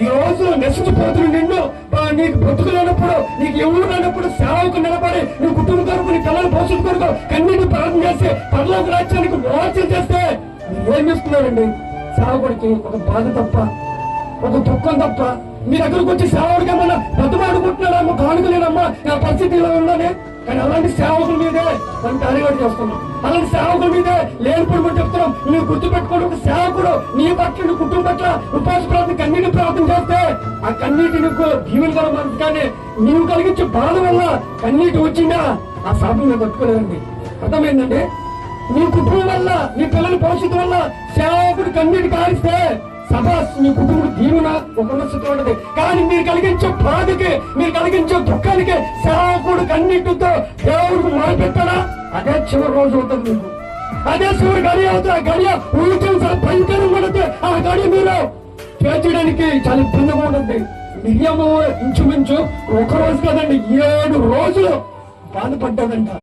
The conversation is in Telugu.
ఈ రోజు నశించిపోతున్న నిన్ను నీకు బ్రతుకు లేనప్పుడు, నీకు ఎవరు లేనప్పుడు సేవకు నిలబడి నీ కుటుంబం కొరకు, నీ పిల్లల భవిష్యత్తు కొరకు కన్నీటి ప్రార్థన చేసి పరలోక రాజ్యానికి మోచన చేస్తే మీరు ఏం చేస్తున్నారండి? సేవకుడికి ఒక బాధ తప్ప, ఒక దుఃఖం తప్ప. మీ దగ్గరకు వచ్చి సేవకుడికి ఏమన్నా బతుమాడుకుంటున్నాడమ్మా, కానుకలేనమ్మా నా పరిస్థితి ఇలా ఉందని. కానీ అలాంటి సేవకుల మీదే మనం కార్యవాడు చేస్తున్నాం. అలాంటి సేవకుల మీదే లేనిపోయి కూడా చెప్తున్నాం. నువ్వు గుర్తుపెట్టుకోవడం, ఒక సేవకుడు నీ పట్ల, నీ కుటుంబం పట్ల ఉపవాస ప్రార్థన, కన్నీటి ప్రార్థన చేస్తే ఆ కన్నీటి నీకు దీవులు గల మనసు, కానీ నీవు కలిగించే బాధ వల్ల కన్నీటి వచ్చిందా ఆ శాపం నేను తట్టుకోలేదండి. అర్థమైందండి? నీ కుటుంబం వల్ల, నీ పిల్లల భవిష్యత్తు వల్ల సేవకుడు కన్నీటి కారిస్తే సభాస్ నీ కుటుంబం దీవున ఒక స్థితి ఉంటది. కానీ మీరు కలిగించే బాధకి, మీరు కలిగించే దుఃఖానికి సేవకుడు కన్నీటితో దేవుడికి మొదలుపెట్టాడా? అదే చివరి రోజు అవుతుంది మీకు. అదే చివరి గడియ అవుతుంది. ఆ గడియ ఊహించిన చాలా భయంకరంగా ఉంటుంది. ఆ గడియ మీరు చేర్చడానికి చాలా ఇబ్బందిగా ఉంటుంది. మిరియము ఇంచుమించు ఒక రోజు కదండి 7 రోజులు బాధపడ్డాడంట.